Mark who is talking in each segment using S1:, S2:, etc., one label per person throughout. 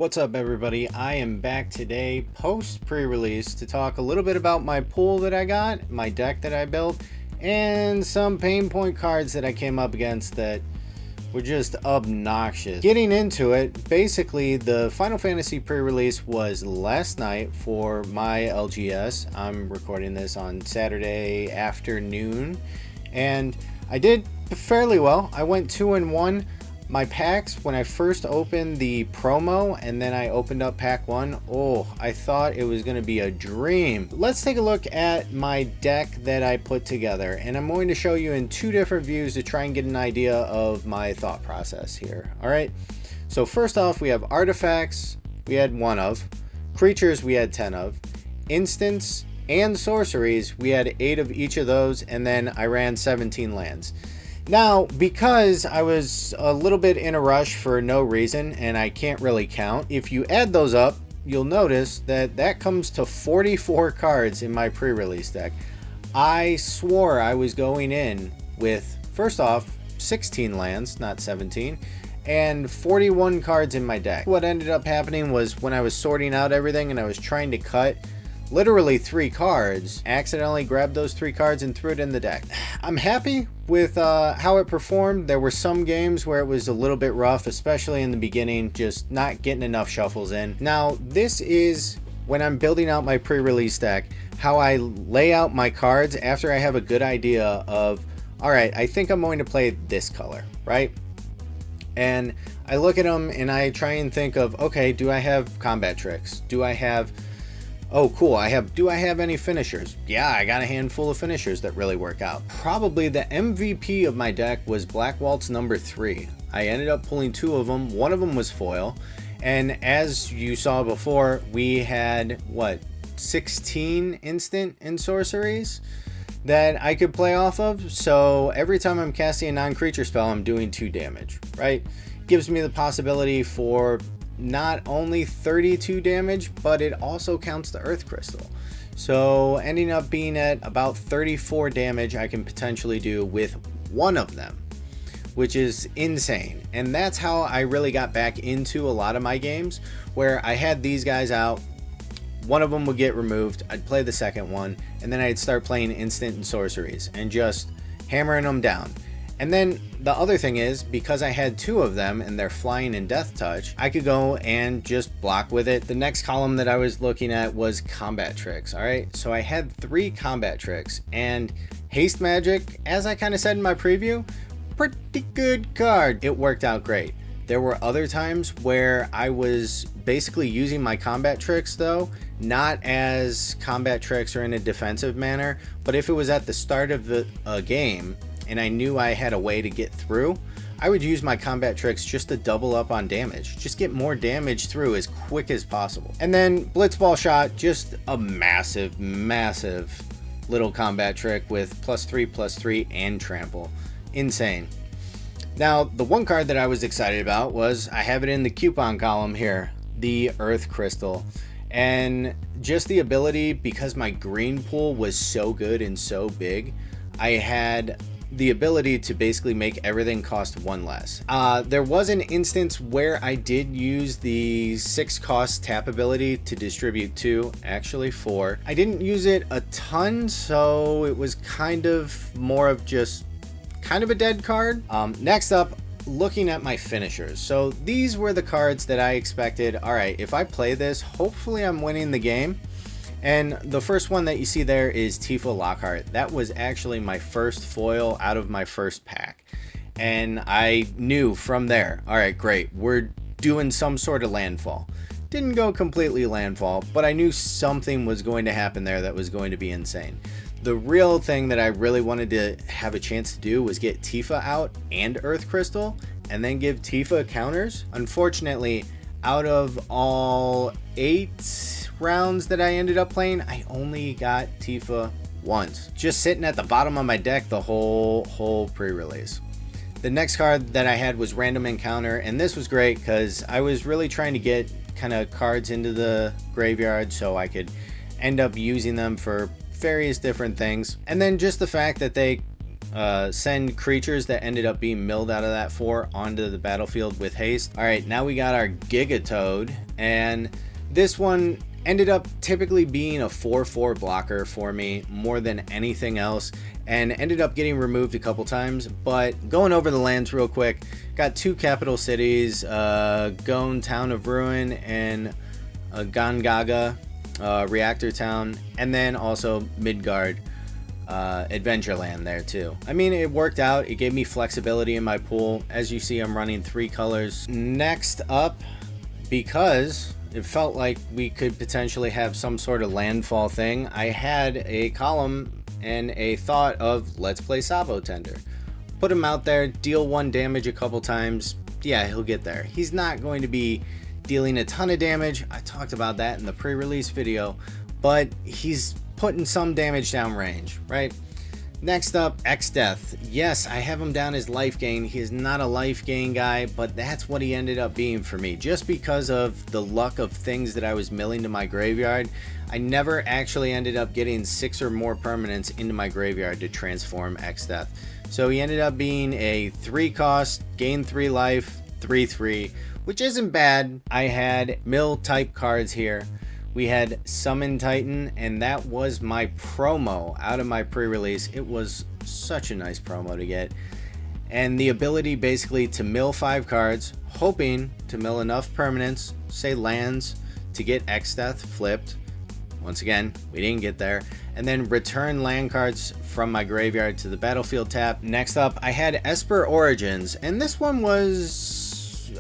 S1: What's up, everybody? I am back today post pre-release to talk a little bit about my pool that I got, my deck that I built, and some pain point cards that I came up against that were just obnoxious. Getting into it, basically the Final Fantasy pre-release was last night for my LGS. I'm recording this on Saturday afternoon, and I did fairly well. I went 2-1. My packs, when I first opened the promo and then I opened up pack 1, oh, I thought it was going to be a dream. Let's take a look at my deck that I put together, and I'm going to show you in two different views to try and get an idea of my thought process here. All right, so first off, we have artifacts, we had 1 of, creatures we had 10 of, instants and sorceries we had 8 of each of those, and then I ran 17 lands. Now, because I was a little bit in a rush for no reason and I can't really count, if you add those up, you'll notice that that comes to 44 cards in my pre-release deck. I swore I was going in with, first off, 16 lands, not 17, and 41 cards in my deck. What ended up happening was when I was sorting out everything and I was trying to cut literally 3 cards, accidentally grabbed those 3 cards and threw it in the deck. I'm happy with how it performed. There were some games where it was a little bit rough, especially in the beginning, just not getting enough shuffles in. Now, this is when I'm building out my pre-release deck, how I lay out my cards after I have a good idea of, all right, I think I'm going to play this color, right? And I look at them and I try and think of, okay, do I have combat tricks? Do I have, oh cool, do I have any finishers? Yeah, I got a handful of finishers that really work out. Probably the MVP of my deck was Black Waltz number 3. I ended up pulling 2 of them. One of them was foil. And as you saw before, we had, 16 instant and sorceries that I could play off of. So every time I'm casting a non-creature spell, I'm doing 2 damage, right? Gives me the possibility for not only 32 damage, but it also counts the earth crystal. So ending up being at about 34 damage I can potentially do with 1 of them, which is insane. And that's how I really got back into a lot of my games, where I had these guys out, one of them would get removed, I'd play the second one, and then I'd start playing instant and sorceries and just hammering them down. And then the other thing is, because I had 2 of them and they're flying and death touch, I could go and just block with it. The next column that I was looking at was combat tricks. All right, so I had 3 combat tricks, and haste magic, as I kind of said in my preview, pretty good card. It worked out great. There were other times where I was basically using my combat tricks, though, not as combat tricks or in a defensive manner, but if it was at the start of the game and I knew I had a way to get through, I would use my combat tricks just to double up on damage. Just get more damage through as quick as possible. And then Blitzball Shot, just a massive, massive little combat trick with +3/+3 and trample. Insane. Now, the one card that I was excited about was, I have it in the coupon column here, the Earth Crystal. And just the ability, because my green pool was so good and so big, I had the ability to basically make everything cost 1 less. There was an instance where I did use the 6 cost tap ability to distribute 2, actually 4. I didn't use it a ton, so it was kind of more of just kind of a dead card. Next up, looking at my finishers. So these were the cards that I expected, all right, if I play this, hopefully I'm winning the game. And the first one that you see there is Tifa Lockhart. That was actually my first foil out of my first pack. And I knew from there, all right, great, we're doing some sort of landfall. Didn't go completely landfall, but I knew something was going to happen there that was going to be insane. The real thing that I really wanted to have a chance to do was get Tifa out and Earth Crystal, and then give Tifa counters. Unfortunately, out of all 8 rounds that I ended up playing, I only got Tifa once, just sitting at the bottom of my deck the whole pre-release. The next card that I had was Random Encounter, and this was great because I was really trying to get kind of cards into the graveyard so I could end up using them for various different things. And then just the fact that they send creatures that ended up being milled out of that 4 onto the battlefield with haste. All right, now we got our Gigatoad, and this one ended up typically being a 4/4 blocker for me more than anything else, and ended up getting removed a couple times. But going over the lands real quick, got 2 capital cities, Gone Town of Ruin and Gongaga Reactor Town, and then also Midgard Adventureland there too. I mean, it worked out. It gave me flexibility in my pool. As you see, I'm running 3 colors. Next up, because it felt like we could potentially have some sort of landfall thing, I had a column and a thought of let's play Sabo Tender. Put him out there, deal 1 damage a couple times. Yeah, he'll get there. He's not going to be dealing a ton of damage. I talked about that in the pre-release video, but he's putting some damage down range, right? Next up, X-Death. Yes, I have him down as life gain. He is not a life gain guy, but that's what he ended up being for me. Just because of the luck of things that I was milling to my graveyard, I never actually ended up getting 6 or more permanents into my graveyard to transform X-Death. So he ended up being a 3 cost, gain 3 life, 3/3, which isn't bad. I had mill type cards here. We had Summon Titan, and that was my promo out of my pre-release. It was such a nice promo to get. And the ability basically to mill 5 cards, hoping to mill enough permanents, say lands, to get X-Death flipped. Once again, we didn't get there. And then return land cards from my graveyard to the battlefield tap. Next up, I had Esper Origins, and this one was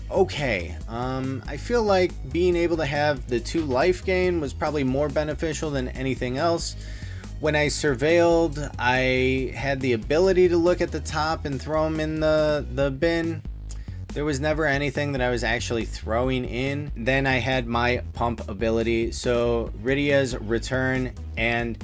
S1: okay. I feel like being able to have the 2 life gain was probably more beneficial than anything else. When I surveilled, I had the ability to look at the top and throw them in the bin. There was never anything that I was actually throwing in. Then I had my pump ability, so Rydia's return, and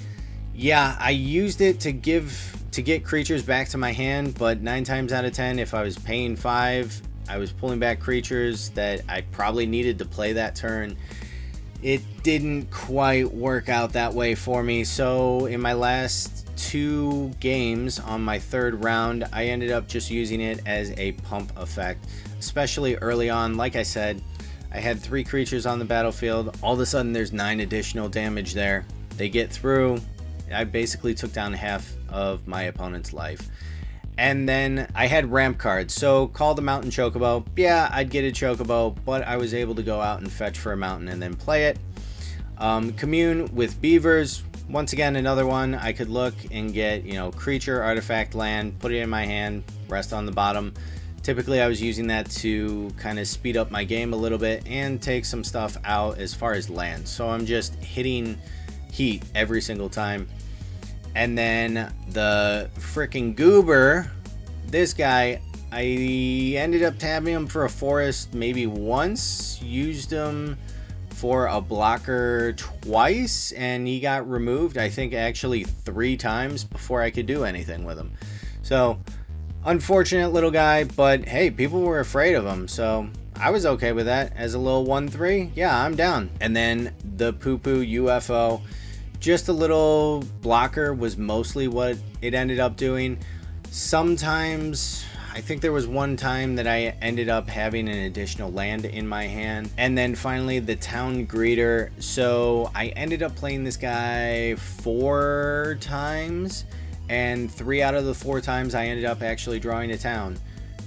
S1: yeah, I used it to get creatures back to my hand, but 9 times out of 10, if I was paying 5, I was pulling back creatures that I probably needed to play that turn. It didn't quite work out that way for me. So in my last 2 games on my 3rd round, I ended up just using it as a pump effect, especially early on. Like I said, I had 3 creatures on the battlefield. All of a sudden there's 9 additional damage there. They get through. I basically took down half of my opponent's life. And then I had ramp cards, so call the mountain chocobo. Yeah, I'd get a chocobo, but I was able to go out and fetch for a mountain and then play it. Commune with beavers. Once again, another one I could look and get, creature, artifact, land, put it in my hand, rest on the bottom. Typically I was using that to kind of speed up my game a little bit and take some stuff out as far as land. So I'm just hitting heat every single time. And then the freaking goober, this guy, I ended up tabbing him for a forest maybe once, used him for a blocker twice, and he got removed, I think actually 3 times before I could do anything with him. So unfortunate little guy, but hey, people were afraid of him, so I was okay with that. As a little 1/3, yeah, I'm down. And then the poo-poo UFO, just a little blocker was mostly what it ended up doing. Sometimes, I think there was one time that I ended up having an additional land in my hand. And then finally the town greeter. So I ended up playing this guy 4 times, and 3 out of the 4 times I ended up actually drawing a town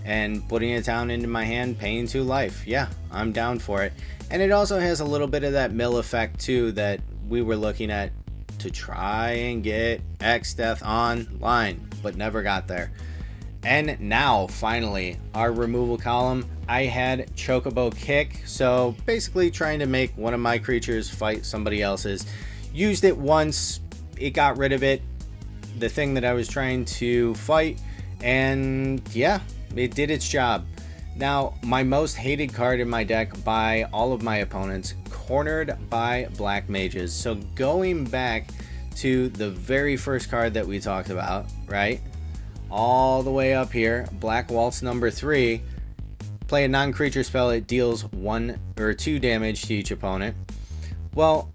S1: and putting a town into my hand, paying 2 life. Yeah, I'm down for it. And it also has a little bit of that mill effect too that we were looking at to try and get X-Death online, but never got there. And now finally our removal column, I had Chocobo Kick, so basically trying to make one of my creatures fight somebody else's. Used it once, it got rid of it, the thing that I was trying to fight, and yeah, it did its job. Now, my most hated card in my deck by all of my opponents, Cornered by Black Mages. So going back to the very first card that we talked about, right? All the way up here, Black Waltz number 3. Play a non-creature spell, it deals 1 or 2 damage to each opponent. Well,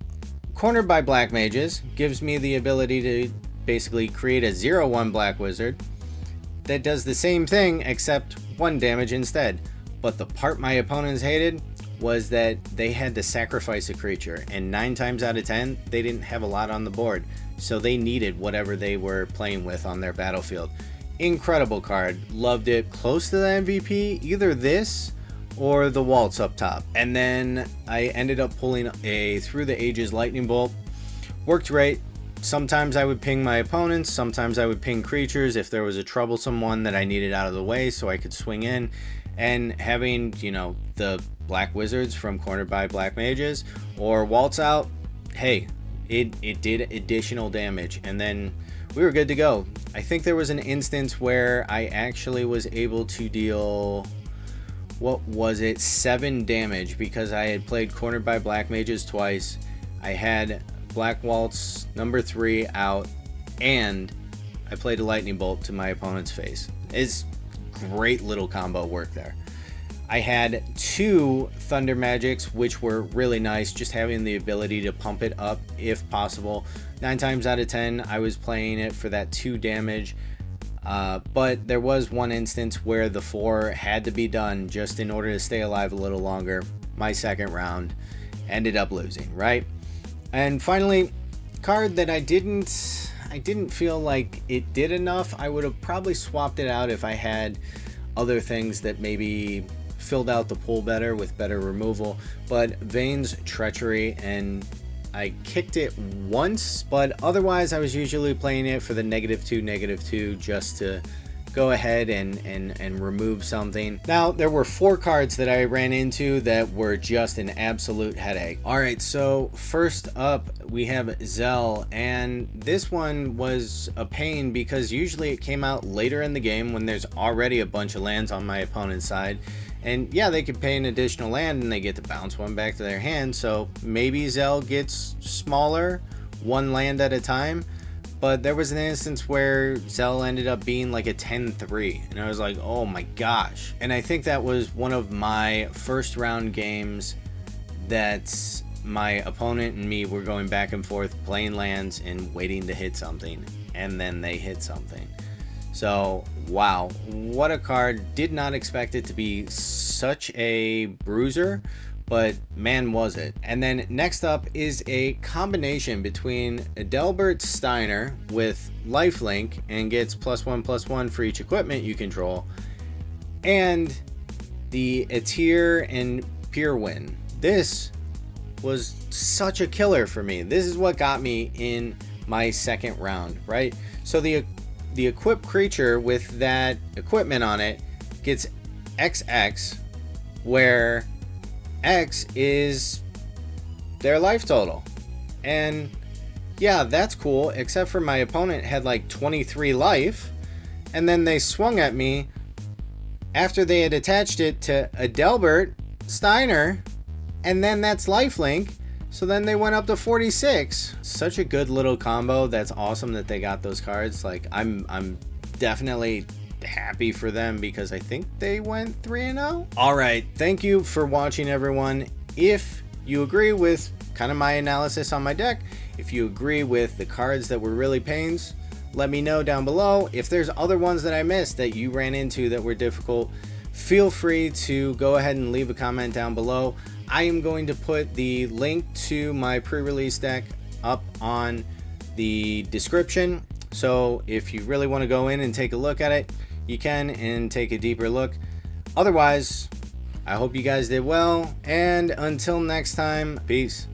S1: Cornered by Black Mages gives me the ability to basically create a 0/1 Black Wizard, that does the same thing except 1 damage instead. But the part my opponents hated was that they had to sacrifice a creature, and 9 times out of 10 they didn't have a lot on the board, so they needed whatever they were playing with on their battlefield. Incredible card, loved it. Close to the MVP, either this or the Waltz up top. And then I ended up pulling a Through the Ages Lightning Bolt. Worked great. Sometimes I would ping my opponents, sometimes I would ping creatures if there was a troublesome one that I needed out of the way so I could swing in. And having, you know, the Black Wizards from Cornered by Black Mages or Waltz out, hey, it did additional damage, and then we were good to go. I think there was an instance where I actually was able to deal, what was it, 7 damage because I had played Cornered by Black Mages twice. I had Black Waltz number 3 out, and I played a Lightning Bolt to my opponent's face. It's great little combo work there. I had 2 Thunder Magics, which were really nice, just having the ability to pump it up if possible. 9 times out of 10, I was playing it for that 2 damage. But there was one instance where the 4 had to be done just in order to stay alive a little longer. My second round ended up losing, right? And finally, card that I didn't feel like it did enough. I would have probably swapped it out if I had other things that maybe filled out the pool better with better removal. But Vane's Treachery, and I kicked it once, but otherwise I was usually playing it for the -2/-2 just to go ahead and remove something. Now, there were 4 cards that I ran into that were just an absolute headache. Alright, so first up we have Zell, and this one was a pain because usually it came out later in the game when there's already a bunch of lands on my opponent's side. And yeah, they could pay an additional land and they get to bounce one back to their hand, so maybe Zell gets smaller, 1 land at a time. But there was an instance where Zell ended up being like a 10-3, and I was like, oh my gosh. And I think that was one of my first round games that my opponent and me were going back and forth playing lands and waiting to hit something, and then they hit something. So wow, what a card. Did not expect it to be such a bruiser, but man was it. And then next up is a combination between Adelbert Steiner with lifelink and gets +1/+1 for each equipment you control, and the Atir and Pirwin. This was such a killer for me. This is what got me in my second round, right? So the equipped creature with that equipment on it gets XX, where X is their life total. And yeah, that's cool, except for my opponent had like 23 life, and then they swung at me after they had attached it to Adelbert Steiner, and then that's lifelink, so then they went up to 46. Such a good little combo. That's awesome that they got those cards. Like, I'm definitely happy for them because I think they went 3-0. All right, thank you for watching, everyone. If you agree with kind of my analysis on my deck, if you agree with the cards that were really pains, let me know down below. If there's other ones that I missed that you ran into that were difficult, feel free to go ahead and leave a comment down below. I am going to put the link to my pre-release deck up on the description, so if you really want to go in and take a look at it, you can, and take a deeper look. Otherwise, I hope you guys did well, and until next time, peace.